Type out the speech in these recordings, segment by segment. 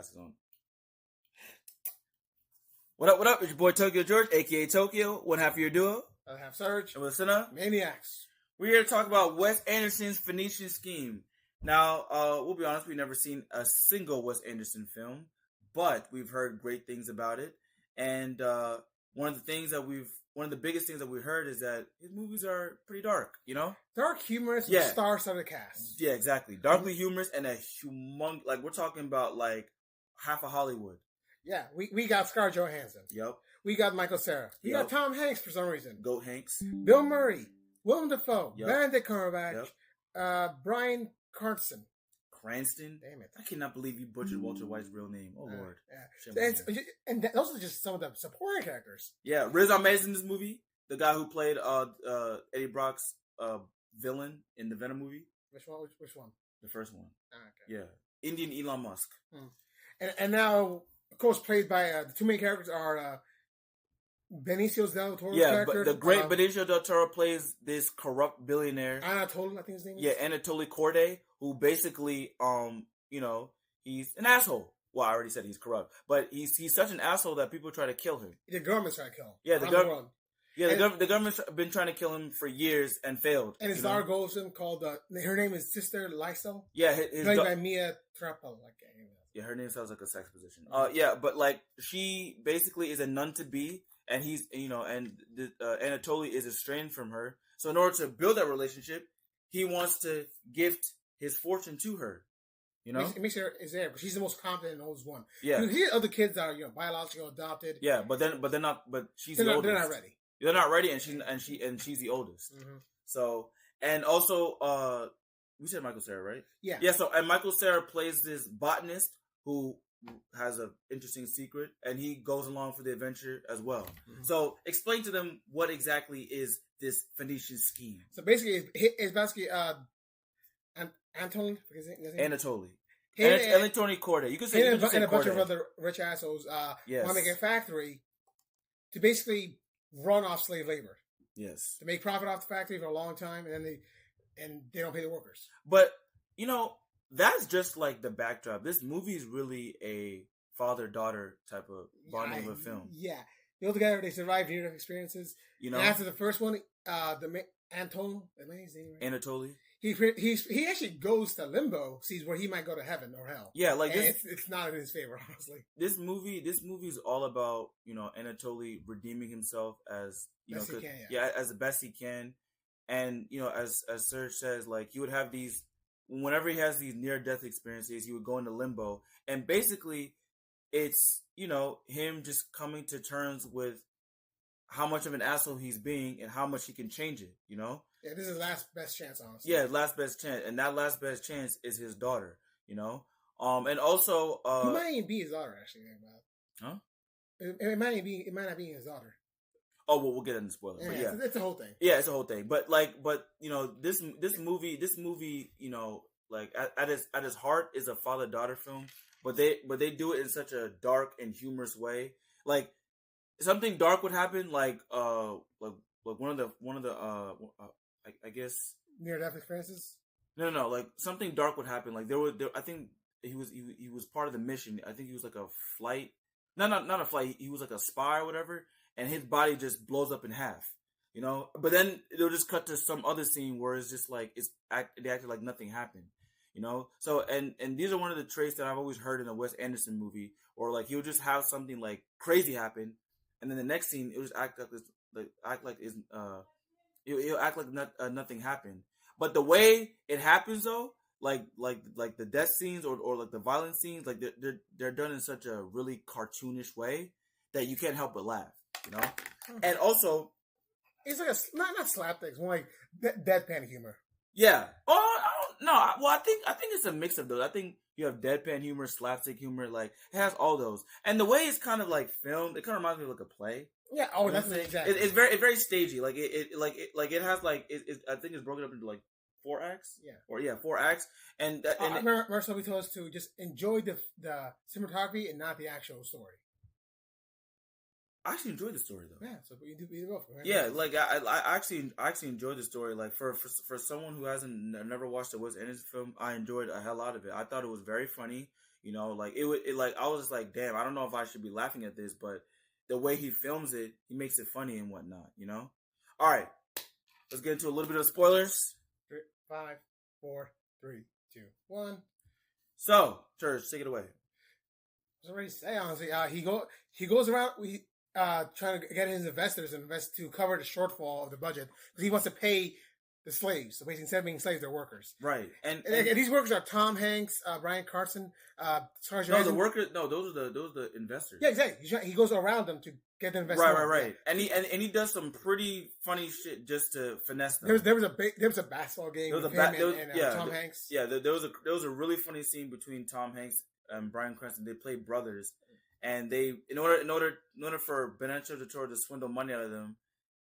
glasses on. What up, what up? It's your boy Tokyo George, aka Tokyo, one half of your duo. Other half Surge. And listen up. Maniacs. We're here to talk about Wes Anderson's Phoenician Scheme. Now, we'll be honest, we've never seen a single Wes Anderson film, but we've heard great things about it. And one of the biggest things that we've heard is that his movies are pretty dark, you know? Dark, humorous, with stars of the cast. Yeah, exactly. Darkly humorous and a humongous, like, we're talking about, like, half of Hollywood. Yeah, we got Scarlett Johansson. Yep. We got Michael Cera. We got Tom Hanks for some reason. Goat Hanks. Bill Murray. Willem Dafoe. Yep. Benedict Cumberbatch. Bryan Cranston. Cranston? Damn it. I cannot believe you butchered Walter White's real name. Oh, Lord. And those are just some of the supporting characters. Yeah, Riz Ahmed's in this movie. The guy who played Eddie Brock's villain in the Venom movie. Which one? Which one? The first one. Okay. Yeah. Indian Elon Musk. And now, of course, played by the two main characters are Benicio del Toro's character. But the great Benicio del Toro plays this corrupt billionaire. Anatoly, I think his name is. Yeah, Anatoly Corday, who basically, he's an asshole. Well, I already said he's corrupt, but he's such an asshole that people try to kill him. The government's trying to kill him. Yeah, the government's been trying to kill him for years and failed. And his daughter goes to him called, her name is Sister Lysel. Yeah, played by Mia Trapo. Yeah, her name sounds like a sex position. But like she basically is a nun-to-be, and he's Anatoly is estranged from her. So in order to build that relationship, he wants to gift his fortune to her. You know, make sure it's there, but she's the most competent and oldest one. Yeah, he had other kids that are biological, adopted. Yeah, but they're not. But she's they're the not, oldest. They're not ready. They're not ready, and she's the oldest. Mm-hmm. So and also we said Michael Cera, right? Yeah. Yeah. So and Michael Cera plays this botanist who has an interesting secret, and he goes along for the adventure as well. Mm-hmm. So explain to them what exactly is this Phoenician scheme. So basically, it's basically Anatoly. Anatoly Corday. You can say and a bunch of other rich assholes want to make a factory to basically run off slave labor. Yes. To make profit off the factory for a long time, and then they don't pay the workers. But that's just like the backdrop. This movie is really a father-daughter type of bonding of a film. Yeah. They go together, they survive near-death experiences. And after the first one, Anatoly. He actually goes to limbo, sees where he might go to heaven or hell. Yeah, like it's not in his favor, honestly. This movie is all about Anatoly redeeming himself as best he can, as the best he can, and as Serge says, like he would have these whenever he has these near-death experiences, he would go into limbo, and basically, it's him just coming to terms with how much of an asshole he's being and how much he can change it. Yeah, this is last best chance, honestly. Yeah, last best chance, and that last best chance is his daughter. And also, he might even be his daughter. Actually, huh? It might not be his daughter. Oh well, we'll get into spoilers. Yeah, it's a whole thing. Yeah, it's a whole thing. But this movie, like at its heart is a father-daughter film, but they do it in such a dark and humorous way. Like something dark would happen, like one of the I guess near-death experiences. No, like something dark would happen. Like I think he was part of the mission. I think he was like a flight. No, not a flight. He was like a spy or whatever, and his body just blows up in half. But then they'll just cut to some other scene where it's just like they acted like nothing happened. So and these are one of the traits that I've always heard in a Wes Anderson movie, or like he'll just have something like crazy happen, and then the next scene it'll just act like nothing happened. But the way it happens though, like the death scenes or like the violent scenes, like they're done in such a really cartoonish way that you can't help but laugh. And also it's like not slapstick, it's more like deadpan humor. Yeah. Oh no. Well, I think it's a mix of those. I think you have deadpan humor, slapstick humor. Like it has all those, and the way it's kind of like filmed, it kind of reminds me of like a play. Yeah. Oh, that's exactly. It's very stagey. Like it has like I think it's broken up into like 4 acts. Yeah. 4 acts. And Marcel told us to just enjoy the cinematography and not the actual story. I actually enjoyed the story though. Yeah, so you do both. Right? Yeah, like I actually enjoyed the story. Like for someone who hasn't never watched a Wes Anderson film, I enjoyed a hell out of it. I thought it was very funny. You know, like it like I was just like, damn, I don't know if I should be laughing at this, but the way he films it, he makes it funny and whatnot. You know. All right, let's get into a little bit of spoilers. 5, 4, 3, 2, 1. So, Church, take it away. I was already say honestly, he goes around trying to get his investors to cover the shortfall of the budget because he wants to pay the slaves. So basically, instead of being slaves, they're workers. Right, and these workers are Tom Hanks, Brian Carson, the workers. No, those are the investors. Yeah, exactly. He goes around them to get the investors. Right. And he does some pretty funny shit just to finesse them. There was a basketball game with him and Tom Hanks. Yeah, there was a really funny scene between Tom Hanks and Brian Cranston. They played brothers, and they in order for Benicio del Toro to swindle money out of them,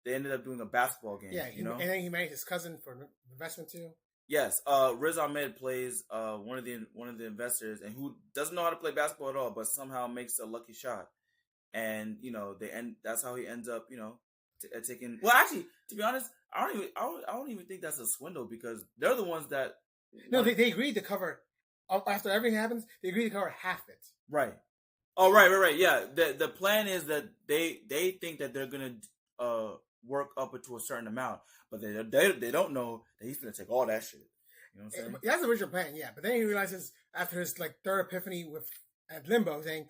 they ended up doing a basketball game. Yeah, you know, and then he married his cousin for investment too. Yes, Riz Ahmed plays one of the investors, and who doesn't know how to play basketball at all, but somehow makes a lucky shot, and you know that's how he ends up, you know, taking. Well, actually, to be honest, I don't even think that's a swindle because they're the ones that. No, they agreed to cover after everything happens. They agreed to cover half it. Right. Oh, right. Yeah. The plan is that they think that they're gonna work up to a certain amount, but they don't know that he's gonna take all that shit. You know what I'm saying? That's the original plan, yeah. But then he realizes after his third epiphany at Limbo, saying,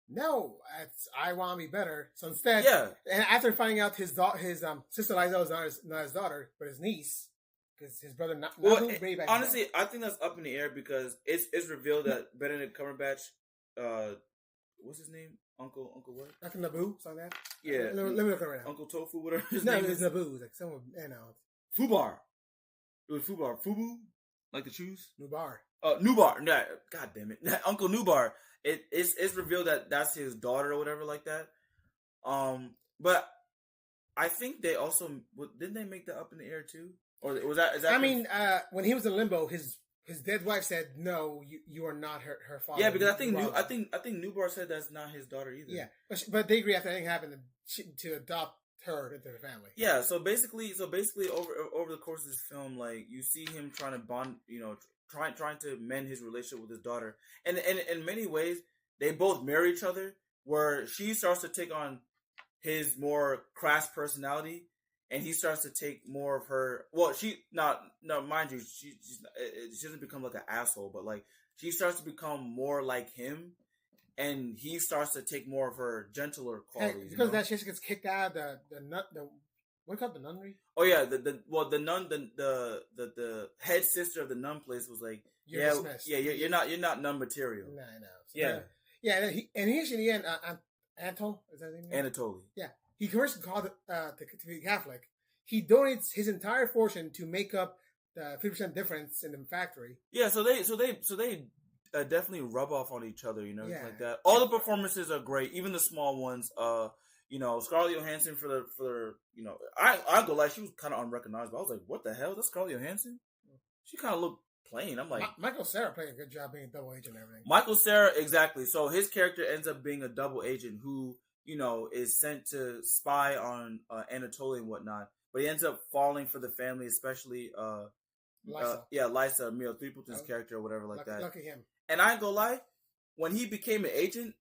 "No, I want to be better." So instead, yeah. And after finding out his sister Liza is not his daughter, but his niece, because his brother honestly, I think that's up in the air because it's revealed that Benedict Cumberbatch, what's his name? Uncle what? Uncle Naboo, something like that. Yeah. Let me look around. Uncle Tofu, whatever his name is. No, it's Naboo. It's like someone, Fubar. It was Fubar. Fubu? Like the shoes? Nubar. Nubar. Nah, God damn it. Uncle Nubar. It's revealed that that's his daughter or whatever like that. But I think they also didn't they make that up in the air too? Or was that? Is that? I mean, when he was in Limbo, his dead wife said, "No, you are not her father." Yeah, because I think Nubar said that's not his daughter either. Yeah, but they agree after anything happened to adopt her into the family. Yeah, so basically over the course of this film, like you see him trying to bond, you know, trying to mend his relationship with his daughter, and in many ways they both mirror each other. Where she starts to take on his more crass personality, and he starts to take more of her. Well, mind you, she doesn't become like an asshole, but like she starts to become more like him, and he starts to take more of her gentler qualities. Because that she gets kicked out of the what called the nunnery? Oh yeah, the nun the head sister of the nun place was like, you're dismissed. You're not nun material. No, I know. So yeah. Yeah, and he actually in the end, Anatole, is that his name? Anatoly. Yeah, he converts to be Catholic. He donates his entire fortune to make up the 50% difference in the factory. Yeah, so they definitely rub off on each other, you know, like that. All the performances are great, even the small ones. You know, Scarlett Johansson for the you know, I go like she was kind of unrecognizable. I was like, what the hell? That's Scarlett Johansson? She kind of looked plain. I'm like, Michael Cera played a good job being a double agent and everything. Michael Cera, exactly. So his character ends up being a double agent who, you know, is sent to spy on Anatoly and whatnot. But he ends up falling for the family, especially Lysa, Emil Threepleton's character or whatever like that. Lucky him. And I ain't gonna lie, when he became an agent,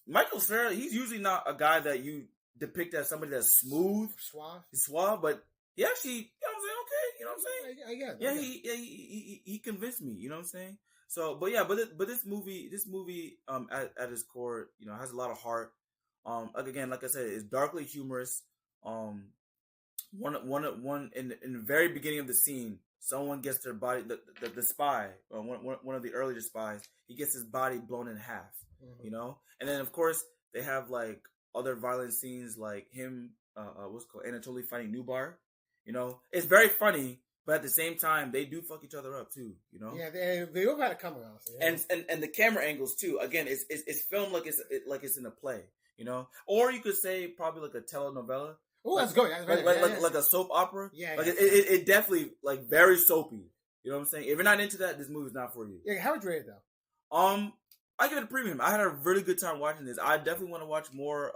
Michael Cera, he's usually not a guy that you depict as somebody that's smooth, suave, but he actually, you know what I'm saying? Okay, you know what I'm saying? He convinced me, you know what I'm saying? So, but this movie, at its core, you know, has a lot of heart. Again, like I said, it's darkly humorous. One in the very beginning of the scene, someone gets their body, the spy, one of the earlier spies, he gets his body blown in half, you know? And then, of course, they have, like, other violent scenes, like him, what's it called, Anatoly fighting Nubar, you know? It's very funny, but at the same time, they do fuck each other up, too, you know? Yeah, they all got to come around. And the camera angles, too, again, it's filmed like it's in a play, you know? Or you could say probably like a telenovela. Oh, that's good. That's like a soap opera. Yeah, like it definitely like very soapy. You know what I'm saying? If you're not into that, this movie's not for you. Yeah, how would you rate it though? I give it a premium. I had a really good time watching this. I definitely want to watch more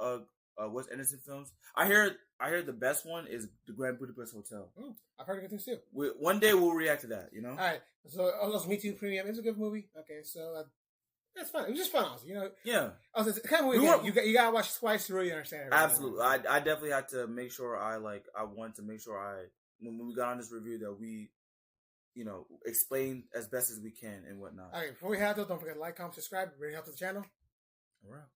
Wes Anderson films. I hear the best one is the Grand Budapest Hotel. I've heard good things too. One day we'll react to that. All right. So also Me Too Premium is a good movie. Okay, so that's fun. It was just fun, also. Yeah. Also, it's the kind of movie you gotta watch twice to really understand it. Absolutely. I definitely had to make sure I wanted to make sure when we got on this review that we, explain as best as we can and whatnot. All right. Before we head out, don't forget to like, comment, subscribe. It really helps the channel. All right.